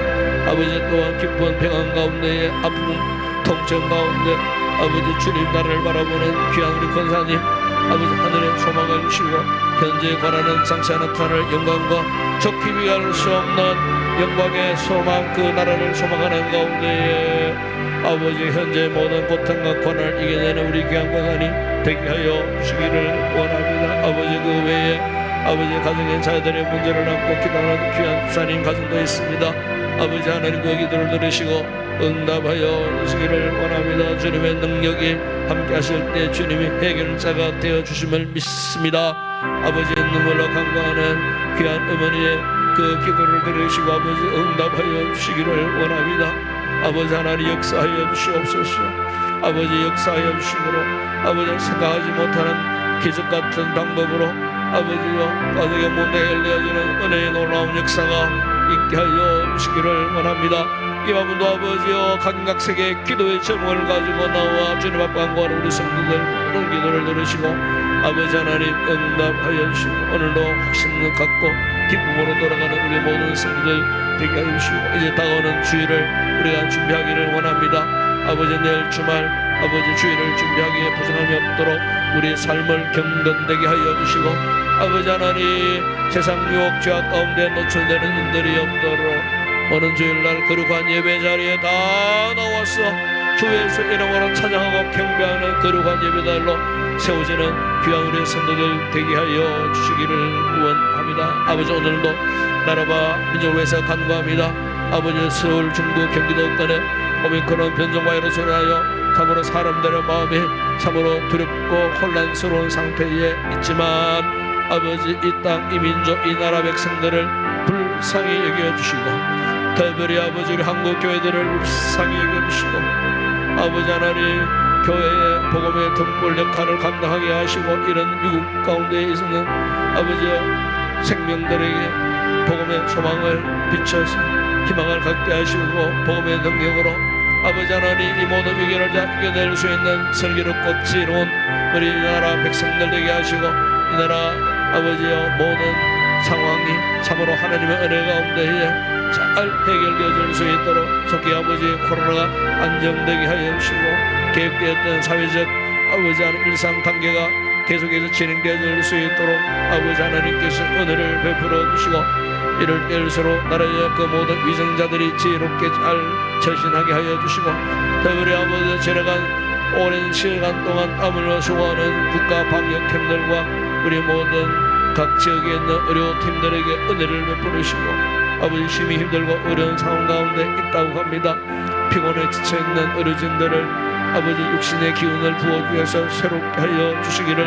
아버지 또한 기쁜 평안 가운데에 아픔 통증 가운데 아버지 주님 나라를 바라보는 귀한 우리 권사님 아버지 하늘의 소망을 주시고 현재에 관하는 장차 나타날 영광과 적히 비할 수 없는 영광의 소망 그 나라를 소망하는 가운데에 아버지 현재 모든 고통과 고난을 이겨내는 우리 귀한 권사님 되게 하여 주시기를 원합니다. 아버지 그 외에 아버지 가정의 자녀들의 문제를 안고 기도하는 귀한 집사님 가정도 있습니다. 아버지 하나님 그 기도를 들으시고 응답하여 주시기를 원합니다. 주님의 능력이 함께 하실 때 주님이 해결자가 되어 주심을 믿습니다. 아버지의 눈물로 간구하는 귀한 어머니의 그 기도를 들으시고 아버지 응답하여 주시기를 원합니다. 아버지 하나님 역사하여 주시옵소서. 아버지 역사하여 주심으로 아버지 생각하지 못하는 기적 같은 방법으로 아버지여 가족의 문제 해결되어주는 은혜의 놀라운 역사가 있게 하여 주시기를 원합니다. 이 밤도 아버지여 각각색의 기도의 제목을 가지고 나와 주님 앞에 간구하는 우리 성도들 모든 기도를 들으시고 아버지 하나님 응답하여 주시고 오늘도 확신을 갖고 기쁨으로 돌아가는 우리 모든 성도들 되게 하여 주시고 이제 다가오는 주일을 우리가 준비하기를 원합니다. 아버지 내일 주말 아버지 주일을 준비하기에 부족함이 없도록 우리의 삶을 경건되게 하여 주시고 아버지 하나님 세상 유혹 죄악 가운데 노출되는 인들이 없도록 오는 주일날 거룩한 예배 자리에 다 나와서 주 예수 이름으로 찬양하고 경배하는 거룩한 예배달로 세워지는 귀한 우리 성도들 되게 하여 주시기를 원합니다. 아버지 오늘도 나라와 민족을 위해서 간구합니다. 아버지 서울, 중부, 경기도 권에 오미크론 변종 바이러스로 인하여 참으로 사람들의 마음이 참으로 두렵고 혼란스러운 상태에 있지만 아버지 이 땅, 이 민족, 이 나라 백성들을 불쌍히 여겨주시고 특별히 아버지 우리 한국 교회들을 불쌍히 여겨주시고 아버지 하나님 교회의 복음의 등불 역할을 감당하게 하시고 이런 미국 가운데 있는 아버지여 생명들에게 복음의 소망을 비춰서 희망을 갖게 하시고 복음의 능력으로 아버지 하나님 이 모든 위기를 이겨낼 수 있는 슬기롭고 지혜로운 우리 나라 백성들 되게 하시고 이 나라 아버지여 모든 상황이 참으로 하나님의 은혜 가운데에 잘 해결되어질 수 있도록 속히 아버지 코로나가 안정되게 하여 주시고 계획되었던 사회적 아버지 하나님 일상 단계가 계속해서 진행되어질 수 있도록 아버지 하나님께서 은혜를 베풀어 주시고 이럴 때일수록 나라의 그 모든 위정자들이 지혜롭게 잘 절신하게 하여 주시고 특별히 아버지 지나간 오랜 시간 동안 땀을 수고하는 국가 방역팀들과 우리 모든 각 지역에 있는 의료팀들에게 은혜를 베풀으시고 아버지 힘이 힘들고 어려운 상황 가운데 있다고 합니다. 피곤에 지쳐있는 의료진들을 아버지 육신의 기운을 부어주셔서 새롭게 하여 주시기를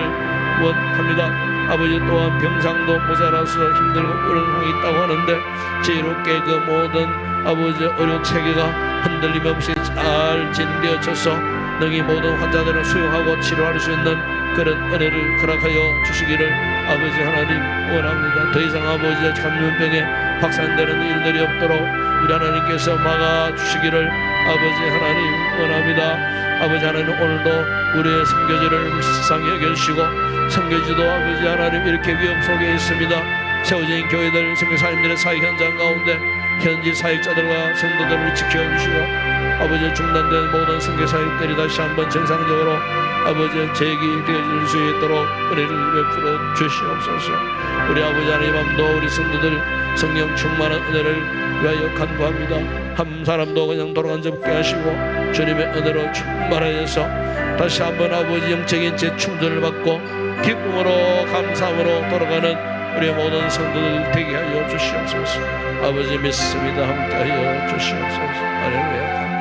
원합니다. 아버지 또한 병상도 모자라서 힘들고 어려운 상황이 있다고 하는데 지혜롭게 그 모든 아버지 의료 체계가 흔들림 없이 잘 진행되어져서 능히 모든 환자들을 수용하고 치료할 수 있는 그런 은혜를 허락하여 주시기를 아버지 하나님 원합니다. 더 이상 아버지의 감염병에 확산되는 일들이 없도록 우리 하나님께서 막아주시기를 아버지 하나님 원합니다. 아버지 하나님 오늘도 우리의 선교지를 불쌍히 여겨주시고 선교지도 아버지 하나님 이렇게 위험 속에 있습니다. 세워진 교회들 선교사님들의 사역 현장 가운데 현지 사역자들과 성도들을 지켜주시고 아버지 중단된 모든 선교 사역들이 다시 한번 정상적으로 아버지 재기되어질 수 있도록 은혜를 베풀어 주시옵소서. 우리 아버지 하나님 밤도 우리 성도들 성령 충만한 은혜를 위하여 간구합니다. 한 사람도 그냥 돌아간 적 없게 하시고 주님의 은혜로 충만하여서 다시 한번 아버지 영적인 재충전을 받고 기쁨으로 감사함으로 돌아가는 우리 모든 성도들 되게 하여 주시옵소서. 아버지 믿습니다. 함께하여 주시옵소서. 할렐루야.